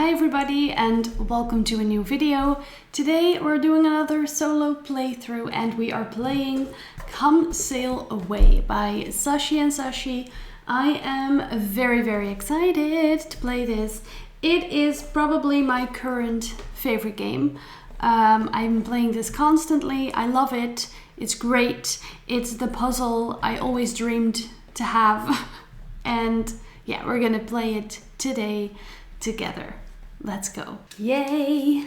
Hi everybody and welcome to a new video. Today we're doing another solo playthrough and we are playing Come Sail Away by Saashi and Saashi. I am very excited to play this. It is probably my current favorite game. I'm playing this constantly. I love it. It's great. It's the puzzle I always dreamed to have. And yeah, we're gonna play it today together. Let's go. Yay!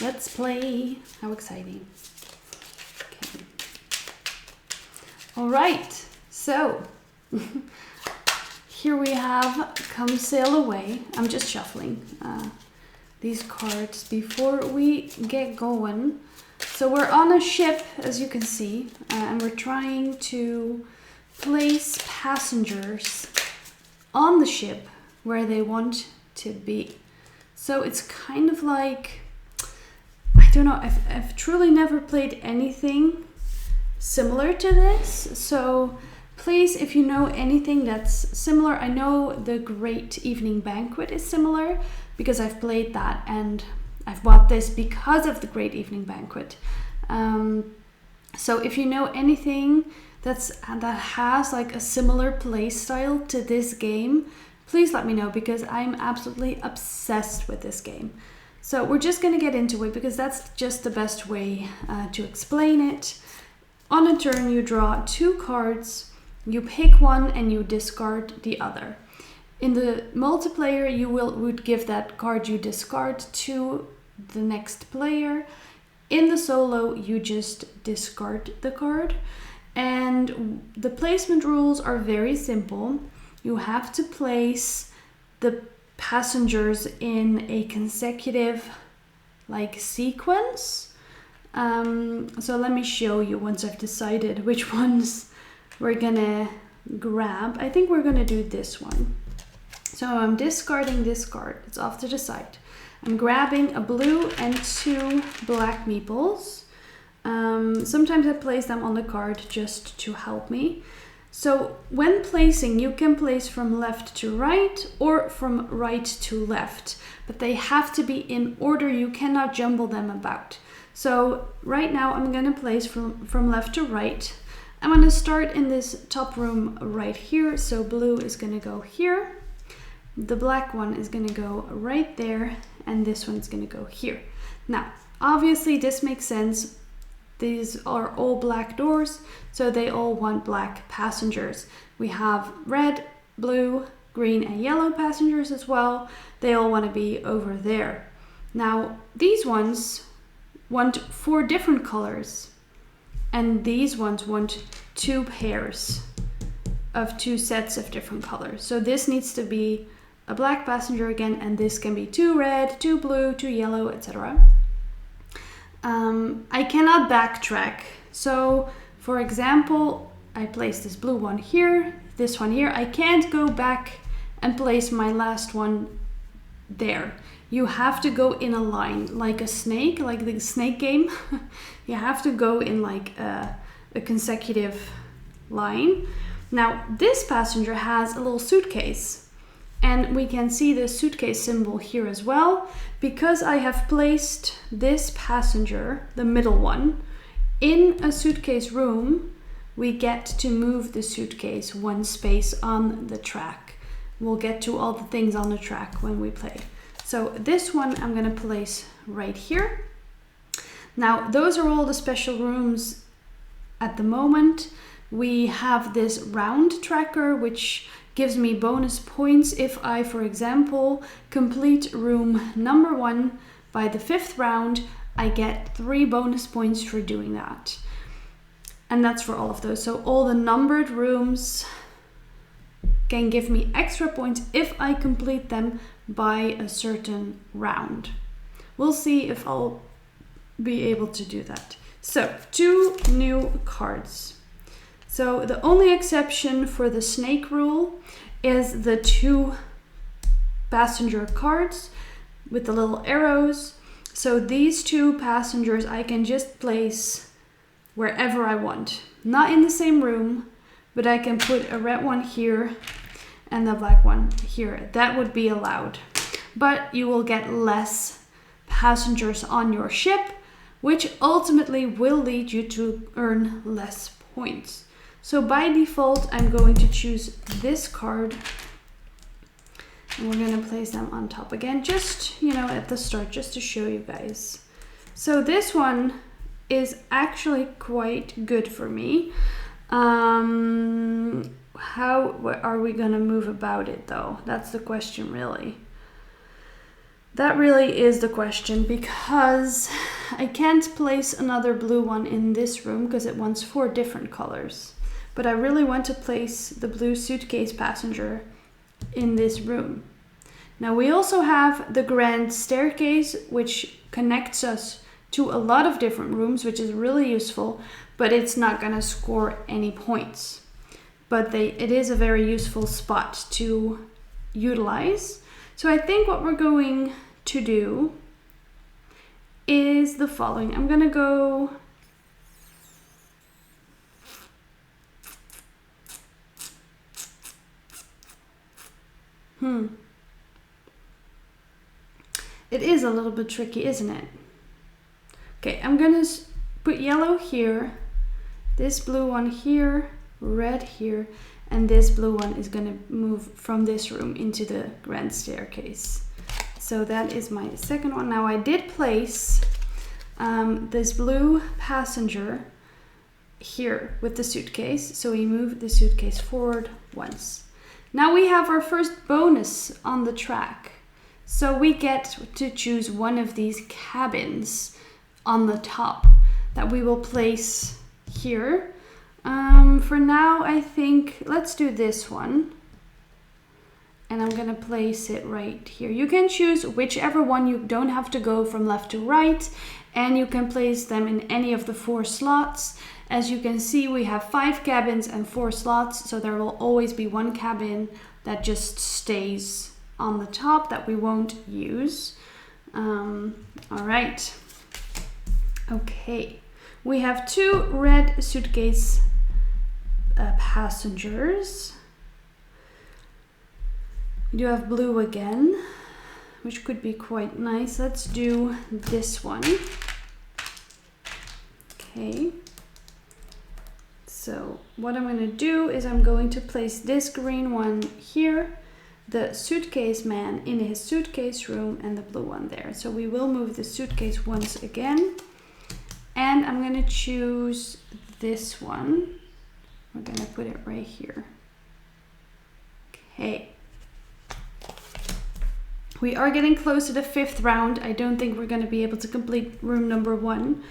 Let's play. How exciting. Okay. All right, so here we have Come Sail Away. I'm just shuffling these cards before we get going. So we're on a ship, as you can see, and we're trying to place passengers on the ship where they want to be. So it's kind of like, I don't know, I've truly never played anything similar to this. So please, if you know anything that's similar, I know the Great Evening Banquet is similar because I've played that and I've bought this because of the Great Evening Banquet. So if you know anything that has like a similar play style to this game, please let me know because I'm absolutely obsessed with this game. So we're just going to get into it because that's just the best way to explain it. On a turn you draw two cards, you pick one and you discard the other. In the multiplayer you would give that card you discard to the next player. In the solo you just discard the card. And the placement rules are very simple. You have to place the passengers in a consecutive like sequence. So let me show you once I've decided which ones we're gonna grab. I think we're gonna do this one. So I'm discarding this card. It's off to the side. I'm grabbing a blue and two black meeples. Sometimes I place them on the card just to help me. So when placing, you can place from left to right or from right to left, but they have to be in order. You cannot jumble them about. So right now I'm going to place from left to right. I'm going to start in this top room right here. So blue is going to go here. The black one is going to go right there. And this one's going to go here. Now, obviously this makes sense. These are all black doors, so they all want black passengers. We have red, blue, green, and yellow passengers as well. They all want to be over there. Now, these ones want 4 different colors, and these ones want 2 pairs of 2 sets of different colors. So this needs to be a black passenger again, and this can be 2 red, 2 blue, 2 yellow, etc. I cannot backtrack. So, for example, I place this blue one here, this one here. I can't go back and place my last one there. You have to go in a line, like a snake, like the snake game. You have to go in like a consecutive line. Now, this passenger has a little suitcase. And we can see the suitcase symbol here as well. Because I have placed this passenger, the middle one, in a suitcase room, we get to move the suitcase 1 space on the track. We'll get to all the things on the track when we play. So this one I'm going to place right here. Now, those are all the special rooms at the moment. We have this round tracker, which gives me bonus points if I, for example, complete room number 1 by the 5th round. I get 3 bonus points for doing that. And that's for all of those. So all the numbered rooms can give me extra points if I complete them by a certain round. We'll see if I'll be able to do that. So 2 new cards. So the only exception for the snake rule is the 2 passenger cards with the little arrows. So these 2 passengers I can just place wherever I want. Not in the same room, but I can put a red one here and the black one here. That would be allowed. but you will get less passengers on your ship, which ultimately will lead you to earn less points. So by default, I'm going to choose this card, and we're going to place them on top again, just, you know, at the start, just to show you guys. So this one is actually quite good for me. How are we going to move about it though? That's the question, really. That really is the question, because I can't place another blue one in this room because it wants 4 different colors. But I really want to place the blue suitcase passenger in this room. Now we also have the grand staircase, which connects us to a lot of different rooms, which is really useful, but it's not going to score any points. But it is a very useful spot to utilize. So I think what we're going to do is the following. I'm going to go It is a little bit tricky, isn't it? Okay, I'm going to put yellow here, this blue one here, red here, and this blue one is going to move from this room into the grand staircase. So that is my second one. Now I did place this blue passenger here with the suitcase. So we move the suitcase forward once. Now we have our first bonus on the track. So we get to choose one of these cabins on the top that we will place here. For now, I think let's do this one. And I'm gonna place it right here. You can choose whichever one. You don't have to go from left to right, and you can place them in any of the 4 slots. As you can see, we have 5 cabins and 4 slots, so there will always be one cabin that just stays on the top that we won't use. All right. Okay, we have 2 red suitcase passengers. We do have blue again, which could be quite nice. Let's do this one. Okay. So what I'm going to do is I'm going to place this green one here, the suitcase man in his suitcase room, and the blue one there. So we will move the suitcase once again. And I'm going to choose this one. We're going to put it right here. Okay. We are getting close to the 5th round. I don't think we're going to be able to complete room number 1.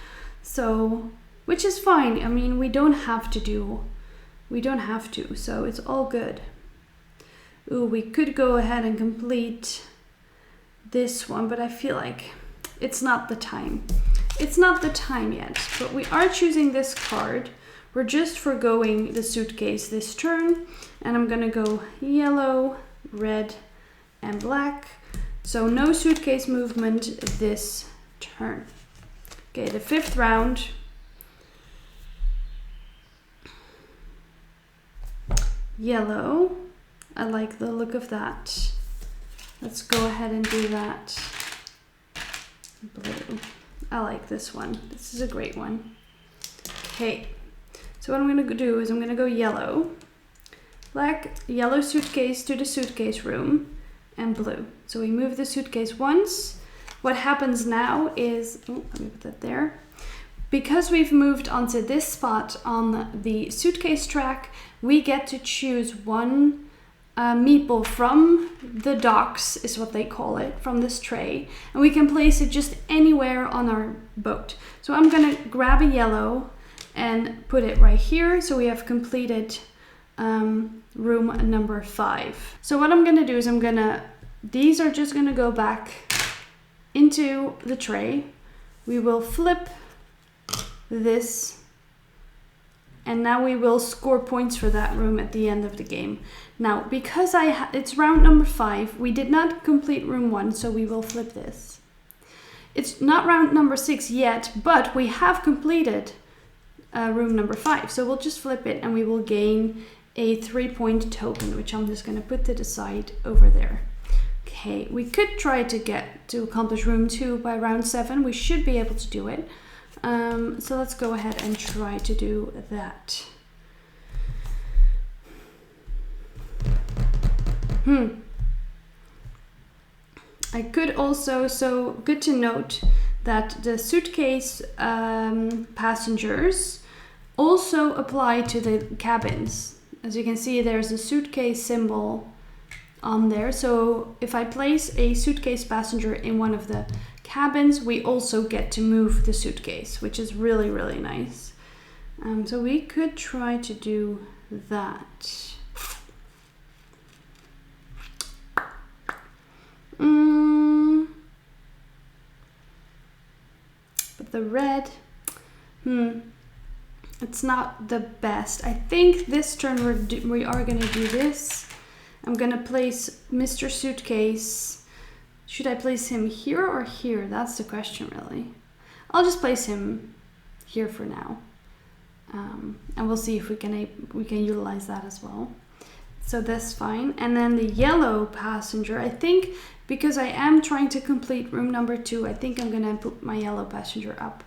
So, which is fine. I mean, we don't have to, so it's all good. Ooh, we could go ahead and complete this one, but I feel like it's not the time. It's not the time yet, but we are choosing this card. We're just forgoing the suitcase this turn, and I'm gonna go yellow, red, and black. So no suitcase movement this turn. Okay, the 5th round. Yellow. I like the look of that. Let's go ahead and do that. Blue. I like this one. This is a great one. Okay, so what I'm gonna do is I'm gonna go yellow. Black, yellow suitcase to the suitcase room, and blue. So we move the suitcase once. What happens now is, oh, let me put that there. Because we've moved onto this spot on the suitcase track, we get to choose one meeple from the docks, is what they call it, from this tray. And we can place it just anywhere on our boat. So I'm gonna grab a yellow and put it right here. So we have completed room number 5. So what I'm gonna do is these are just gonna go back into the tray. We will flip this, and now we will score points for that room at the end of the game. Now, because it's round number 5, we did not complete room 1, so we will flip this. It's not round number 6 yet, but we have completed room number 5, so we'll just flip it and we will gain a 3-point token, which I'm just going to put to the side over there. Okay, we could try to get to accomplish room 2 by round 7. We should be able to do it. So let's go ahead and try to do that. I could also, so good to note that the suitcase passengers also apply to the cabins. As you can see, there's a suitcase symbol on there. So if I place a suitcase passenger in one of the cabins, we also get to move the suitcase, which is really, really nice. So we could try to do that. But the red, it's not the best. I think this turn we are gonna do this. I'm gonna place Mr. Suitcase. Should I place him here or here? That's the question, really. I'll just place him here for now, and we'll see if we can utilize that as well. So that's fine. And then the yellow passenger, I think, because I am trying to complete room number 2, I think I'm gonna put my yellow passenger up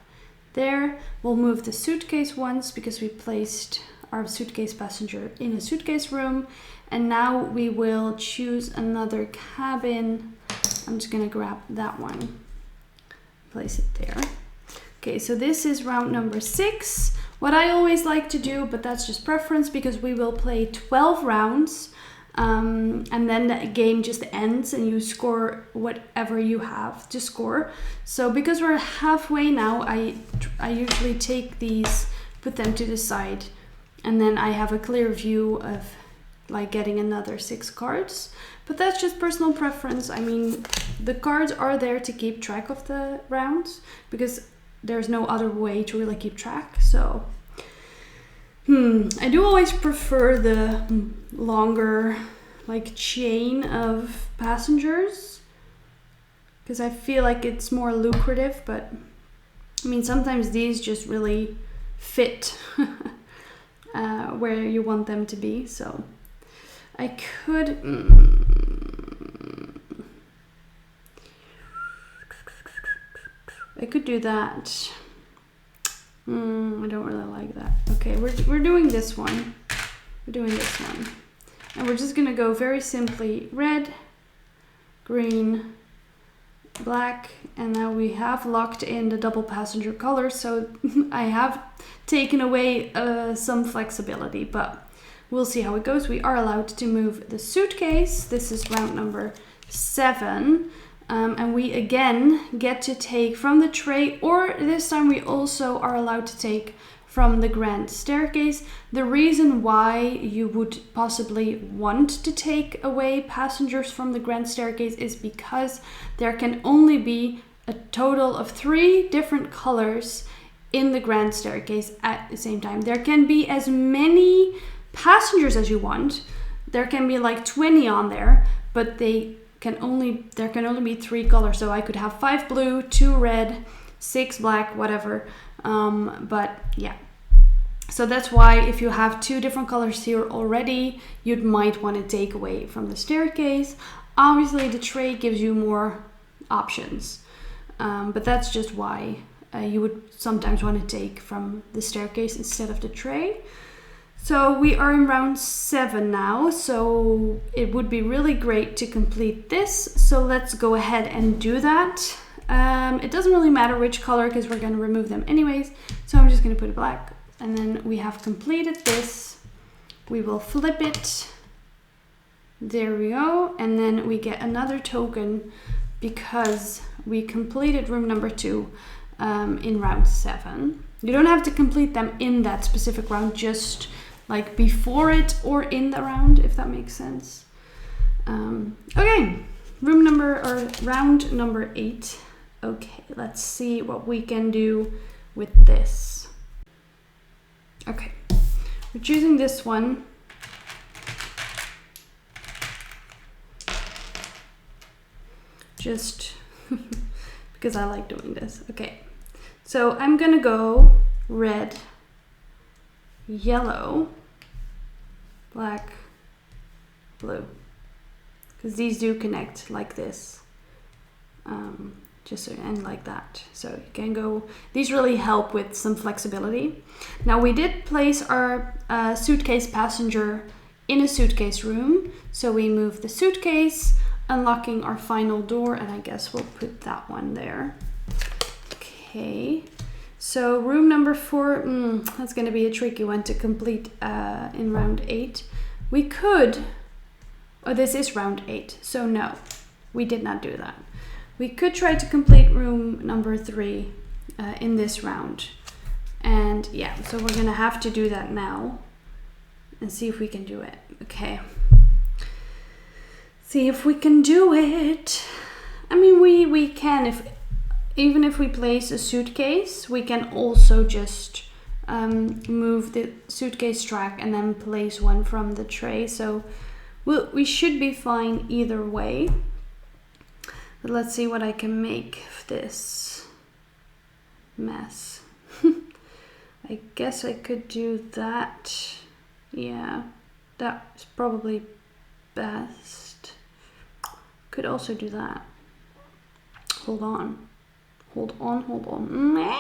there. We'll move the suitcase once because we placed our suitcase passenger in a suitcase room. And now we will choose another cabin. I'm just gonna grab that one, place it there. Okay, so this is round number 6. What I always like to do, but that's just preference, because we will play 12 rounds, and then the game just ends and you score whatever you have to score. So because we're halfway now, I usually take these, put them to the side, and then I have a clear view of like getting another 6 cards. But that's just personal preference. I mean, the cards are there to keep track of the rounds because there's no other way to really keep track. So I do always prefer the longer like chain of passengers because I feel like it's more lucrative, but I mean sometimes these just really fit where you want them to be. So I could do that. I don't really like that. Okay, we're doing this one. We're doing this one. And we're just gonna go very simply red, green, black, and now we have locked in the double passenger color, so I have taken away some flexibility, but we'll see how it goes. We are allowed to move the suitcase. This is round number 7. And we again get to take from the tray, or this time we also are allowed to take from the grand staircase. The reason why you would possibly want to take away passengers from the grand staircase is because there can only be a total of 3 different colors in the grand staircase at the same time. There can be as many passengers as you want. There can be like 20 on there, but there can only be 3 colors. So I could have 5 blue, 2 red, 6 black, whatever. But yeah, so that's why if you have 2 different colors here already, you might want to take away from the staircase. Obviously the tray gives you more options, but that's just why you would sometimes want to take from the staircase instead of the tray. So we are in round 7 now, so it would be really great to complete this. So let's go ahead and do that. It doesn't really matter which color because we're going to remove them anyways. So I'm just going to put it black, and then we have completed this. We will flip it. There we go. And then we get another token because we completed room number 2 in round 7. You don't have to complete them in that specific round, just like before it or in the round, if that makes sense. Okay, round number 8. Okay, let's see what we can do with this. Okay, we're choosing this one. Just because I like doing this. Okay, so I'm gonna go red, yellow, black, blue. because these do connect like this. Just so, and like that. So you can go, these really help with some flexibility. Now we did place our suitcase passenger in a suitcase room. So we move the suitcase, unlocking our final door, and I guess we'll put that one there. Okay, so room number 4, that's gonna be a tricky one to complete in round 8. We could, oh, this is round 8, so no, we did not do that. We could try to complete room number 3 in this round. And yeah, so we're gonna have to do that now and see if we can do it. Okay. See if we can do it. I mean, we can, even if we place a suitcase, we can also just move the suitcase track and then place one from the tray. So we should be fine either way. But let's see what I can make of this mess. I guess I could do that. Yeah, that's probably best. Could also do that. Hold on. Hold on.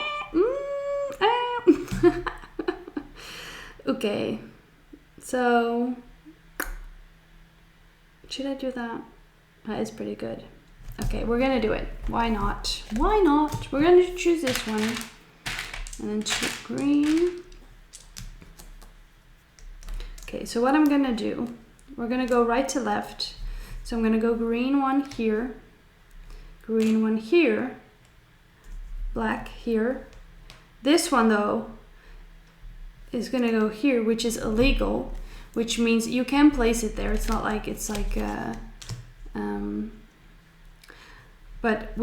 Okay, so should I do that? That is pretty good. Okay, we're gonna do it. Why not? Why not? We're gonna choose this one. And then choose green. Okay, so what I'm gonna do, we're gonna go right to left. So I'm gonna go green one here, green one here, black here. This one though is gonna go here, which is illegal, which means you can place it there. It's not like it's like but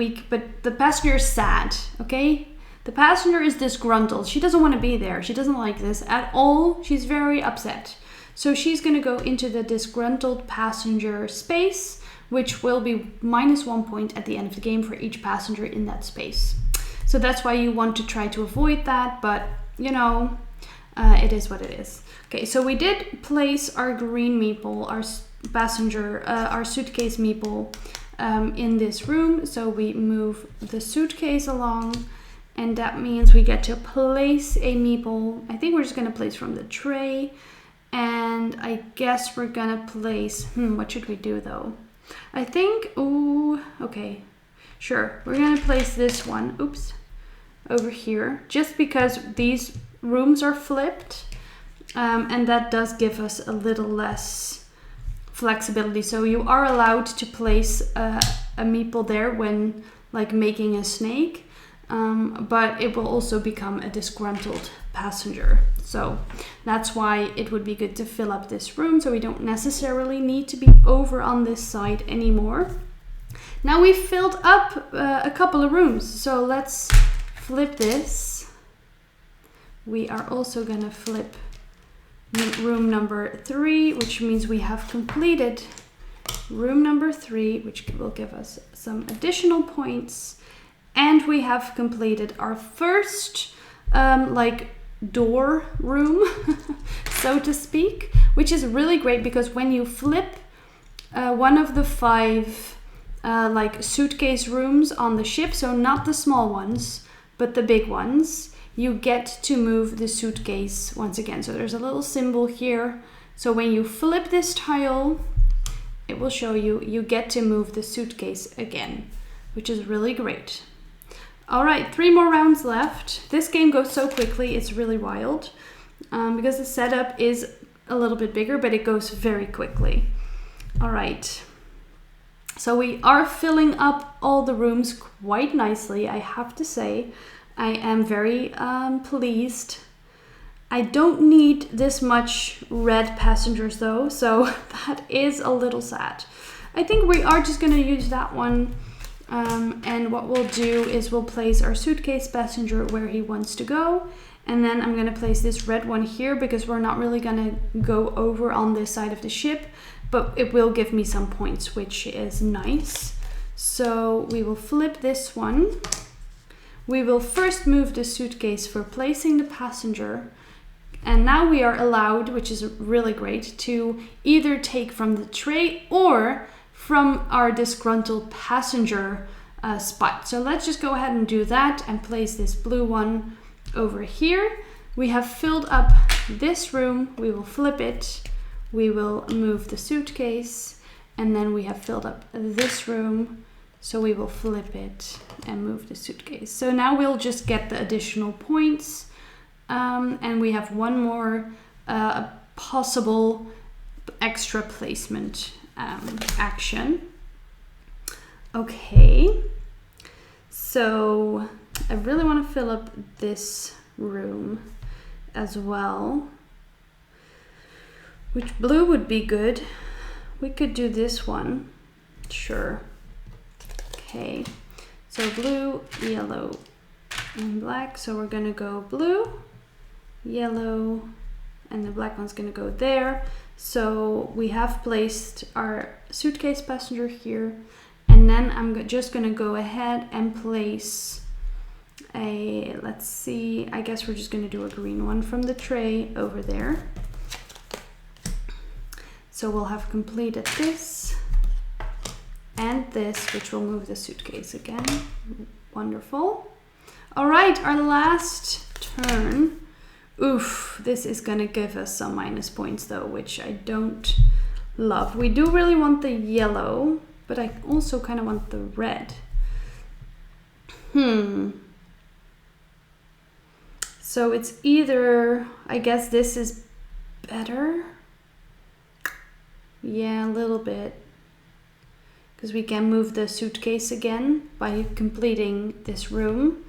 the passenger is sad, okay? The passenger is disgruntled. She doesn't want to be there. She doesn't like this at all. She's very upset. So she's going to go into the disgruntled passenger space, which will be -1 point at the end of the game for each passenger in that space. So that's why you want to try to avoid that, but you know, it is what it is. Okay, so we did place our green meeple, our passenger, our suitcase meeple in this room. So we move the suitcase along, and that means we get to place a meeple. I think we're just gonna place from the tray, and I guess we're gonna place, what should we do though? I think, okay, sure. We're gonna place this one, over here, just because these rooms are flipped, and that does give us a little less flexibility. So you are allowed to place a meeple there when like making a snake, but it will also become a disgruntled passenger. So that's why it would be good to fill up this room, so we don't necessarily need to be over on this side anymore. Now we've filled up a couple of rooms, so let's flip this. We are also gonna flip room number 3, which means we have completed room number 3, which will give us some additional points. And we have completed our first like door room, so to speak, which is really great because when you flip one of the 5 like suitcase rooms on the ship, so not the small ones, but the big ones, you get to move the suitcase once again. So there's a little symbol here. So when you flip this tile, it will show you get to move the suitcase again, which is really great. All right, 3 more rounds left. This game goes so quickly, it's really wild, because the setup is a little bit bigger, but it goes very quickly. All right, so we are filling up all the rooms quite nicely, I have to say. I am very pleased. I don't need this much red passengers though, so that is a little sad. I think we are just gonna use that one. And what we'll do is we'll place our suitcase passenger where he wants to go. And then I'm gonna place this red one here because we're not really gonna go over on this side of the ship, but it will give me some points, which is nice. So we will flip this one. We will first move the suitcase for placing the passenger. And now we are allowed, which is really great, to either take from the tray or from our disgruntled passenger spot. So let's just go ahead and do that and place this blue one over here. We have filled up this room. We will flip it. We will move the suitcase, and then we have filled up this room. So we will flip it and move the suitcase. So now we'll just get the additional points. And we have one more possible extra placement action. Okay. So I really want to fill up this room as well. Which blue would be good? We could do this one. Sure. Okay. So blue, yellow, and black. So we're gonna go blue, yellow, and the black one's gonna go there. So we have placed our suitcase passenger here. And then I'm just gonna go ahead and place a, let's see, I guess we're just gonna do a green one from the tray over there. So we'll have completed this and this, which will move the suitcase again. Wonderful. All right, our last turn. Oof, this is gonna give us some minus points though, which I don't love. We do really want the yellow, but I also kind of want the red. So it's either, I guess this is better. Yeah, a little bit. Because we can move the suitcase again by completing this room.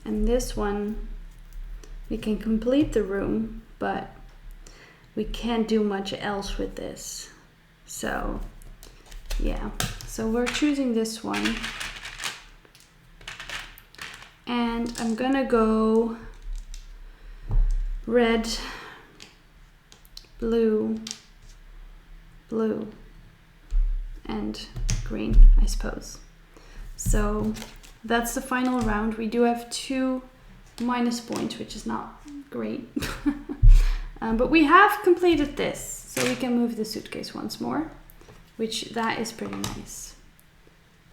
And this one, we can complete the room, but we can't do much else with this. So, yeah. So we're choosing this one. And I'm gonna go red, blue, blue, and green, I suppose. So that's the final round. We do have 2 minus points, which is not great. But we have completed this, so we can move the suitcase once more, which that is pretty nice.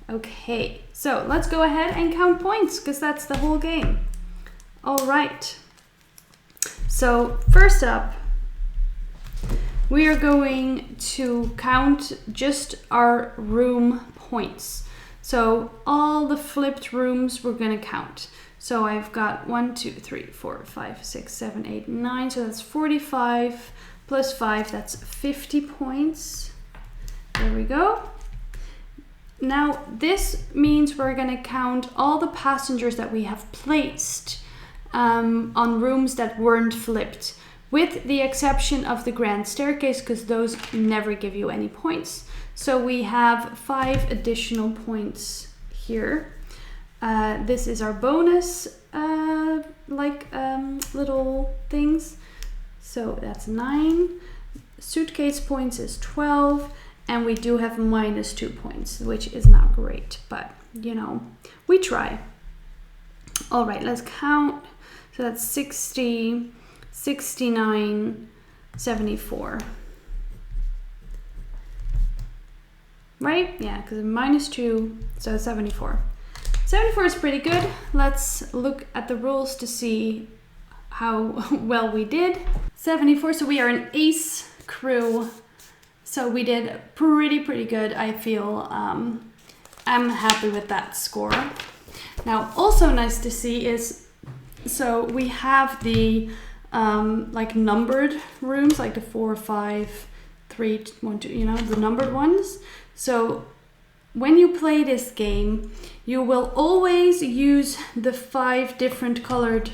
Okay, so let's go ahead and count points, because that's the whole game. All right. So first up, we are going to count just our room points. So all the flipped rooms we're going to count. So I've got 1, 2, 3, 4, 5, 6, 7, 8, 9. So that's 45 plus 5. That's 50 points. There we go. Now this means we're going to count all the passengers that we have placed on rooms that weren't flipped, with the exception of the grand staircase, because those never give you any points. So we have 5 additional points here. This is our bonus little things. So that's 9. Suitcase points is 12. And we do have minus 2 points, which is not great, but you know, we try. All right, let's count. So that's 60, 69, 74. Right? Yeah, because minus 2, so 74. 74 is pretty good. Let's look at the rules to see how well we did. 74, so we are an ace crew. So we did pretty good, I feel. I'm happy with that score. Now, also nice to see is, so we have the numbered rooms, like the 4, 5, 3, 1, 2, you know, the numbered ones. So when you play this game, you will always use the 5 different colored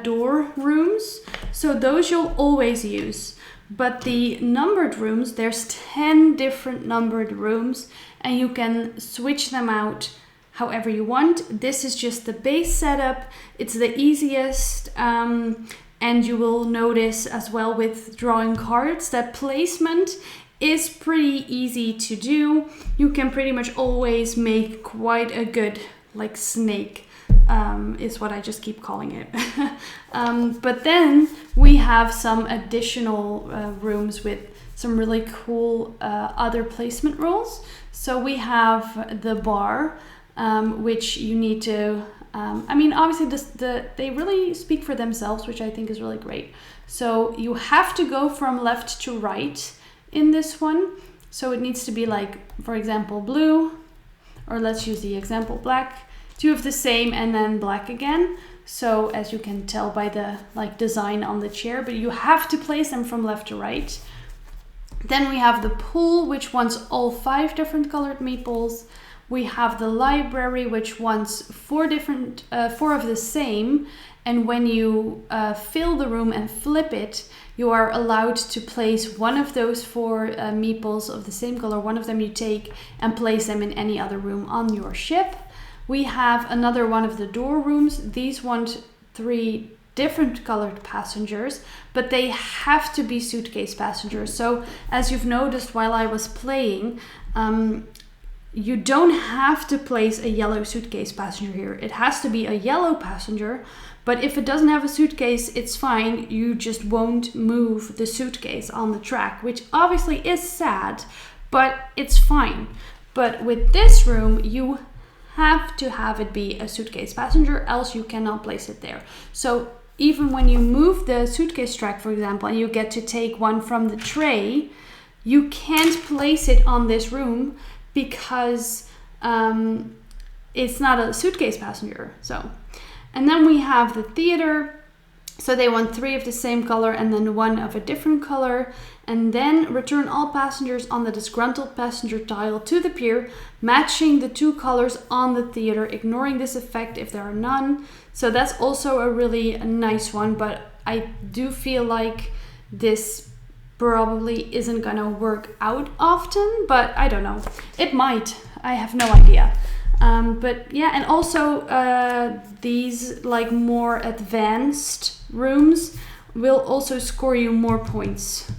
door rooms. So those you'll always use. But the numbered rooms, there's 10 different numbered rooms, and you can switch them out however you want. This is just the base setup. It's the easiest, and you will notice as well with drawing cards that placement is pretty easy to do. You can pretty much always make quite a good snake is what I just keep calling it. But then we have some additional rooms with some really cool other placement rules. So we have the bar, which you need to, I mean, obviously they really speak for themselves, which I think is really great. So you have to go from left to right in this one. So it needs to be like, for example, blue, or let's use the example black, two of the same and then black again. So as you can tell by the like design on the chair, but you have to place them from left to right. Then we have the pool, which wants all 5 different colored meeples. We have the library, which wants 4 of the same. And when you fill the room and flip it, you are allowed to place one of those 4 meeples of the same color. One of them you take and place them in any other room on your ship. We have another one of the door rooms. These want 3 different colored passengers, but they have to be suitcase passengers. So as you've noticed while I was playing, you don't have to place a yellow suitcase passenger here. It has to be a yellow passenger, but if it doesn't have a suitcase, it's fine. You just won't move the suitcase on the track, which obviously is sad, but it's fine. But with this room, you have to have it be a suitcase passenger, else you cannot place it there. So even when you move the suitcase track, for example, and you get to take one from the tray, you can't place it on this room because it's not a suitcase passenger. So, and then we have the theater. So they want 3 of the same color and then 1 of a different color. And then return all passengers on the disgruntled passenger tile to the pier, matching the 2 colors on the theater, ignoring this effect if there are none. So that's also a really nice one, but I do feel like this probably isn't gonna work out often, but I don't know. It might, I have no idea. But yeah, and also these like more advanced rooms will also score you more points.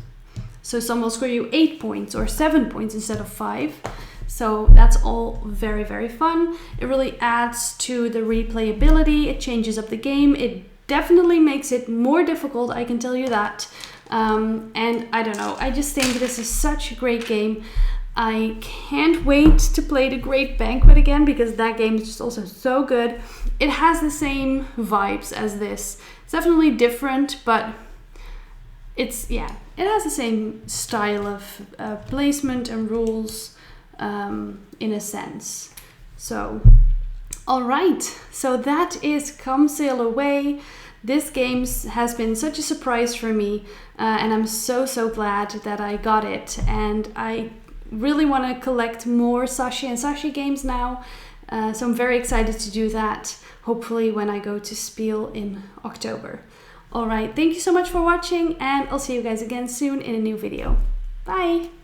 So some will score you 8 points or 7 points instead of 5. So that's all very, very fun. It really adds to the replayability. It changes up the game. It definitely makes it more difficult, I can tell you that. And I don't know, I just think this is such a great game. I can't wait to play The Great Banquet again because that game is just also so good. It has the same vibes as this. It's definitely different, but it's, yeah, it has the same style of placement and rules in a sense. So, all right, so that is Come Sail Away. This game has been such a surprise for me, and I'm so glad that I got it. And I really want to collect more Saashi and Saashi games now, so I'm very excited to do that, hopefully when I go to Spiel in October. Alright, thank you so much for watching, and I'll see you guys again soon in a new video. Bye!